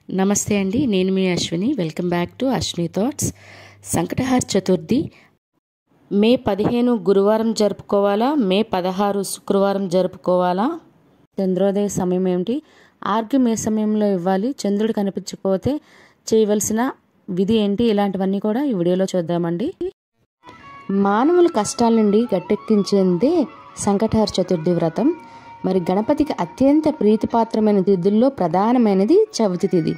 నమస్తే అండి, నేను మీ Ashwini. Welcome back to Ashwini thoughts. సంకటహార చతుర్థి మే 15 గురువారం జరుపుకోవాలా, మే 16 శుక్రవారం జరుపుకోవాలా? చంద్రోదయ సమయం ఏమిటి? ఆర్గ్యం ఏ సమయంలో ఇవ్వాలి? చంద్రుడు కనిపించకపోతే చేయవలసిన విధి ఏంటి? ఇలాంటివన్నీ కూడా ఈ వీడియోలో చూద్దామండి. మానవుల కష్టాల నుండి గట్టెక్కించేదే సంకటహార చతుర్థి వ్రతం. మరి గణపతికి అత్యంత ప్రీతిపాత్రమైన తిథుల్లో ప్రధానమైనది చవితి తిథి.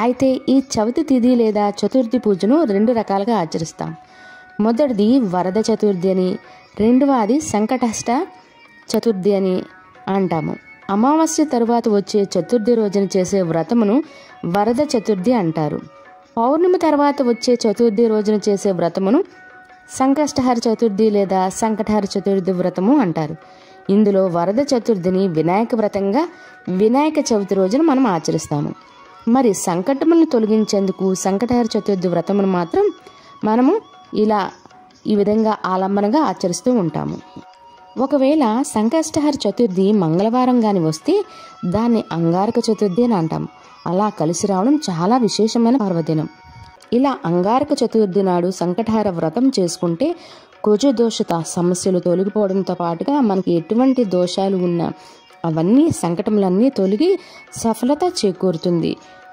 అయితే ఈ చవితి తిథి లేదా చతుర్థి పూజను 2 రకాలుగా ఆచరిస్తాం. మొదటిది వరద చతుర్థి అని, రెండవది సంకటహర చతుర్థి అని అంటాము. అమావాస్య తరువాత వచ్చే చతుర్థి రోజున చేసే వ్రతమును వరద చతుర్థి అంటారు. పౌర్ణమి తర్వాత వచ్చే చతుర్థి రోజున చేసే వ్రతమును సంకష్టహర చతుర్థి లేదా సంకటహర చతుర్థి వ్రతము అంటారు. ఇందులో వరద చతుర్థిని వినాయక వ్రతంగా వినాయక చవితి రోజున మనం ఆచరిస్తాము. మరి సంకటములను తొలగించేందుకు సంకటహర చతుర్థి వ్రతమును మాత్రం మనము ఈ విధంగా ఆలంబనగా ఆచరిస్తూ ఉంటాము. ఒకవేళ సంకష్టహర చతుర్థి మంగళవారం గాని వస్తే దాన్ని అంగారక చతుర్థి అని అంటాము. అలా కలిసి రావడం చాలా విశేషమైన పర్వదినం. ఇలా అంగారక చతుర్థి నాడు సంకటహర వ్రతం చేసుకుంటే కుజదోషత సమస్యలు తొలగిపోవడంతో పాటుగా మనకి ఎటువంటి దోషాలు ఉన్నా అవన్నీ సంకటములన్నీ తొలగి సఫలత చేకూరుతుంది.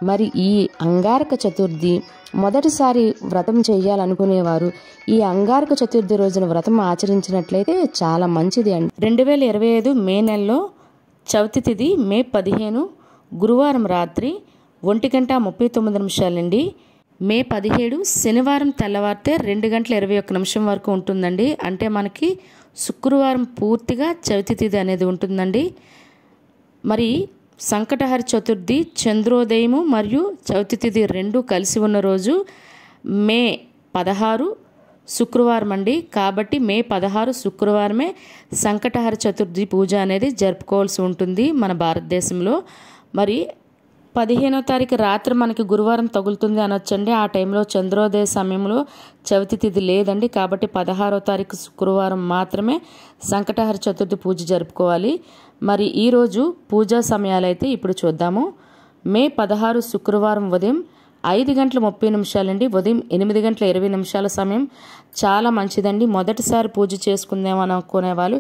మరి ఈ అంగారక చతుర్థి మొదటిసారి వ్రతం చేయాలనుకునేవారు ఈ అంగారక చతుర్థి రోజున వ్రతం ఆచరించినట్లయితే చాలా మంచిది అండి. 2025 మే నెలలో చవితి తిథి మే 15 గురువారం రాత్రి 1:39 నుండి మే 17 శనివారం తెల్లవారితే 2:21 వరకు ఉంటుందండి. అంటే మనకి శుక్రవారం పూర్తిగా చవితి తిథి అనేది ఉంటుందండి. మరి సంకటహర చతుర్థి చంద్రోదయము మరియు చవితి తిథి 2 కలిసి ఉన్న రోజు మే 16 శుక్రవారం అండి. కాబట్టి మే 16 శుక్రవారమే సంకటహర చతుర్థి పూజ అనేది జరుపుకోవాల్సి ఉంటుంది మన భారతదేశంలో. మరి 15వ తారీఖు రాత్రి మనకి గురువారం తగులుతుంది అనొచ్చండి. ఆ టైంలో చంద్రోదయ సమయంలో చవితి తిథి లేదండి. కాబట్టి 16వ తారీఖు శుక్రవారం మాత్రమే సంకటహర చతుర్థి పూజ జరుపుకోవాలి. మరి ఈరోజు పూజా సమయాలు అయితే ఇప్పుడు చూద్దాము. మే 16 శుక్రవారం ఉదయం 5:30 అండి. ఉదయం 8:20 సమయం చాలా మంచిదండి. మొదటిసారి పూజ చేసుకుందామని అనుకునే వాళ్ళు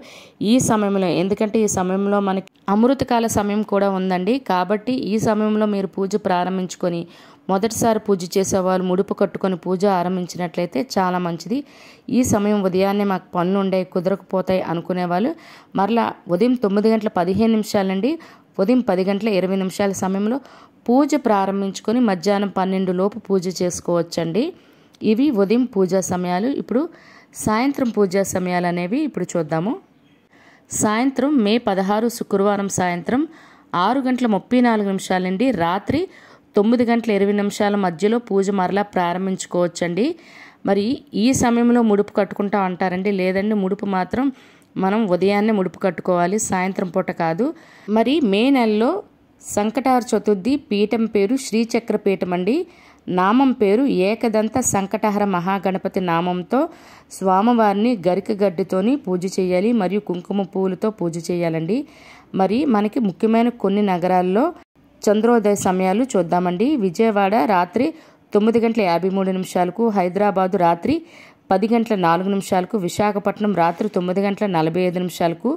ఈ సమయంలో, ఎందుకంటే ఈ సమయంలో మనకి అమృతకాల సమయం కూడా ఉందండి. కాబట్టి ఈ సమయంలో మీరు పూజ ప్రారంభించుకొని మొదటిసారి పూజ చేసేవాళ్ళు ముడుపు కట్టుకొని పూజ ఆరంభించినట్లయితే చాలా మంచిది. ఈ సమయం ఉదయాన్నే మాకు పనులు ఉండే కుదరకపోతాయి అనుకునే వాళ్ళు మరలా ఉదయం 9:15 అండి. ఉదయం 10:20 సమయంలో పూజ ప్రారంభించుకొని మధ్యాహ్నం 12 లోపు పూజ చేసుకోవచ్చండి. ఇవి ఉదయం పూజా సమయాలు. ఇప్పుడు సాయంత్రం పూజా సమయాలు అనేవి ఇప్పుడు చూద్దాము. సాయంత్రం మే 16 శుక్రవారం సాయంత్రం 6:34 నుండి రాత్రి 9:20 మధ్యలో పూజ మరలా ప్రారంభించుకోవచ్చండి. మరి ఈ సమయంలో ముడుపు కట్టుకుంటా అంటారండి. లేదండి, ముడుపు మాత్రం మనం ఉదయాన్నే ముడుపు కట్టుకోవాలి, సాయంత్రం పూట కాదు. మరి మే నెలలో సంకటహర చతుర్థి పీఠం పేరు శ్రీచక్ర పీఠం అండి. నామం పేరు ఏకదంత సంకటహర మహాగణపతి నామంతో స్వామివారిని గరిక గడ్డితోని పూజ చేయాలి మరియు కుంకుమ పువ్వులతో పూజ చేయాలండి. మరి మనకి ముఖ్యమైన కొన్ని నగరాల్లో చంద్రోదయ సమయాలు చూద్దామండి. విజయవాడ రాత్రి 9:53, హైదరాబాదు రాత్రి 10:04, విశాఖపట్నం రాత్రి 9:45,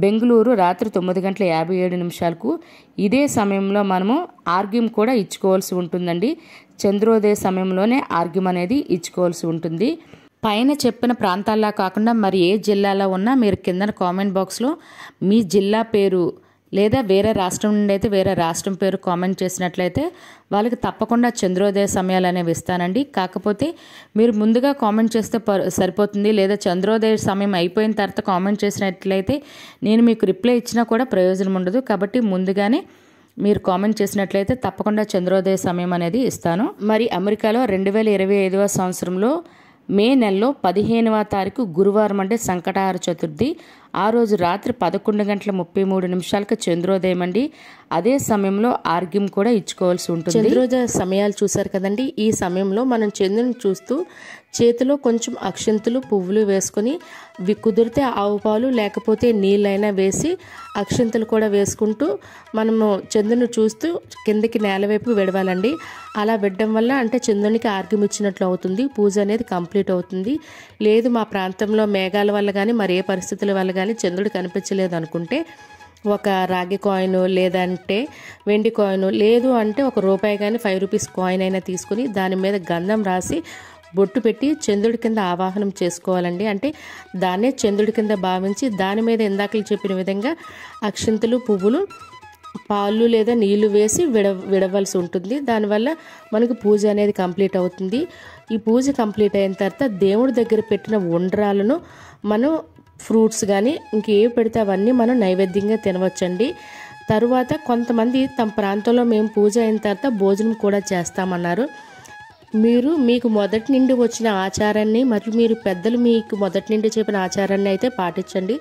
బెంగళూరు రాత్రి 9:57. ఇదే సమయంలో మనము ఆర్గ్యం కూడా ఇచ్చుకోవాల్సి ఉంటుందండి. చంద్రోదయ సమయంలోనే ఆర్గ్యం అనేది ఇచ్చుకోవాల్సి ఉంటుంది. పైన చెప్పిన ప్రాంతాల్లో కాకుండా మరి ఏ జిల్లాలో ఉన్నా మీరు కింద కామెంట్ బాక్స్లో మీ జిల్లా పేరు లేదా వేరే రాష్ట్రం నుండి అయితే వేరే రాష్ట్రం పేరు కామెంట్ చేసినట్లయితే వాళ్ళకి తప్పకుండా చంద్రోదయ సమయాలు అనేవి ఇస్తానండి. కాకపోతే మీరు ముందుగా కామెంట్ చేస్తే సరిపోతుంది, లేదా చంద్రోదయ సమయం అయిపోయిన తర్వాత కామెంట్ చేసినట్లయితే నేను మీకు రిప్లై ఇచ్చినా కూడా ప్రయోజనం ఉండదు. కాబట్టి ముందుగానే మీరు కామెంట్ చేసినట్లయితే తప్పకుండా చంద్రోదయ సమయం అనేది ఇస్తాను. మరి అమెరికాలో 2025వ సంవత్సరంలో మే నెలలో 15వ తారీఖు గురువారం అంటే సంకటహర చతుర్థి. ఆ రోజు రాత్రి 11:33 చంద్రోదయం అండి. అదే సమయంలో ఆర్గ్యం కూడా ఇచ్చుకోవాల్సి ఉంటుంది. చంద్రోదయ సమయాలు చూసారు కదండి. ఈ సమయంలో మనం చంద్రుని చూస్తూ చేతిలో కొంచెం అక్షింతలు పువ్వులు వేసుకొని కుదిరితే ఆవు పాలు లేకపోతే నీళ్ళైనా వేసి అక్షింతలు కూడా వేసుకుంటూ మనము చంద్రుని చూస్తూ కిందకి నేల వైపు విడవాలండి. అలా విడడం వల్ల అంటే చంద్రునికి ఆర్గ్యం ఇచ్చినట్లు అవుతుంది, పూజ అనేది కంప్లీట్ అవుతుంది. లేదు మా ప్రాంతంలో మేఘాల వల్ల కానీ మరి ఏ పరిస్థితుల వల్ల కానీ చంద్రుడు కనిపించలేదు అనుకుంటే ఒక రాగి కాయిన్ లేదంటే వెండి కాయిన్, లేదు అంటే ₹1 కానీ 5 రూపీస్ కాయిన్ అయినా తీసుకుని దాని మీద గంధం రాసి బొట్టు పెట్టి చంద్రుడి కింద ఆవాహనం చేసుకోవాలండి. అంటే దాన్నే చంద్రుడి కింద భావించి దాని మీద ఇందాకలు చెప్పిన విధంగా అక్షింతలు పువ్వులు పాలు లేదా నీళ్లు వేసి విడవలసి ఉంటుంది. దానివల్ల మనకు పూజ అనేది కంప్లీట్ అవుతుంది. ఈ పూజ కంప్లీట్ అయిన తర్వాత దేవుడి దగ్గర పెట్టిన ఉండ్రాలను మనం ఫ్రూట్స్ కానీ ఇంకేవి పెడితే అవన్నీ మనం నైవేద్యంగా తినవచ్చండి. తరువాత కొంతమంది తమ ప్రాంతంలో మేము పూజ అయిన తర్వాత భోజనం కూడా చేస్తామన్నారు. మీకు మొదటి నుండి వచ్చిన ఆచారాన్ని మరియు మీరు పెద్దలు మీకు మొదటి నుండి చెప్పిన ఆచారాన్ని అయితే పాటించండి.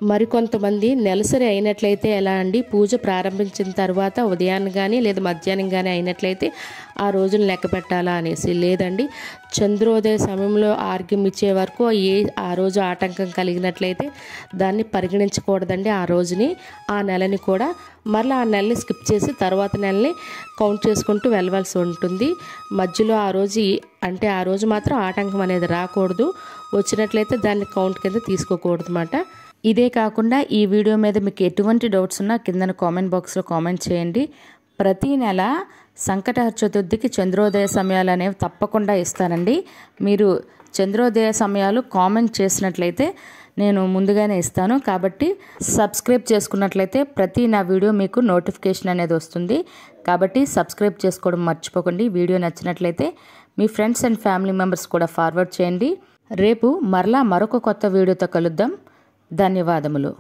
మరికొంతమంది నెలసరి అయినట్లయితే ఎలా అండి, పూజ ప్రారంభించిన తర్వాత ఉదయాన్ని కానీ లేదా మధ్యాహ్నం కానీ అయినట్లయితే ఆ రోజును లెక్క పెట్టాలా అనేసి, లేదండి చంద్రోదయ సమయంలో ఆర్గ్యం ఇచ్చే వరకు ఆ రోజు ఆటంకం కలిగినట్లయితే దాన్ని పరిగణించకూడదండి. ఆ రోజుని ఆ నెలని కూడా మరలా ఆ నెలని స్కిప్ చేసి తర్వాత నెలని కౌంట్ చేసుకుంటూ వెళ్ళవలసి ఉంటుంది. మధ్యలో ఆ రోజు అంటే ఆ రోజు మాత్రం ఆటంకం అనేది రాకూడదు. వచ్చినట్లయితే దాన్ని కౌంట్ కింద తీసుకోకూడదు అన్నమాట. ఇదే కాకుండా ఈ వీడియో మీద మీకు ఎటువంటి డౌట్స్ ఉన్నా కింద కామెంట్ బాక్స్లో కామెంట్ చేయండి. ప్రతి నెల సంకటహర చతుర్థికి చంద్రోదయ సమయాలు అనేవి తప్పకుండా ఇస్తానండి. మీరు చంద్రోదయ సమయాలు కామెంట్ చేసినట్లయితే నేను ముందుగానే ఇస్తాను. కాబట్టి సబ్స్క్రైబ్ చేసుకున్నట్లయితే ప్రతి నా వీడియో మీకు నోటిఫికేషన్ అనేది వస్తుంది. కాబట్టి సబ్స్క్రైబ్ చేసుకోవడం మర్చిపోకండి. వీడియో నచ్చినట్లయితే మీ ఫ్రెండ్స్ అండ్ ఫ్యామిలీ మెంబర్స్ కూడా ఫార్వర్డ్ చేయండి. రేపు మరలా మరొక కొత్త వీడియోతో కలుద్దాం. ధన్యవాదములు.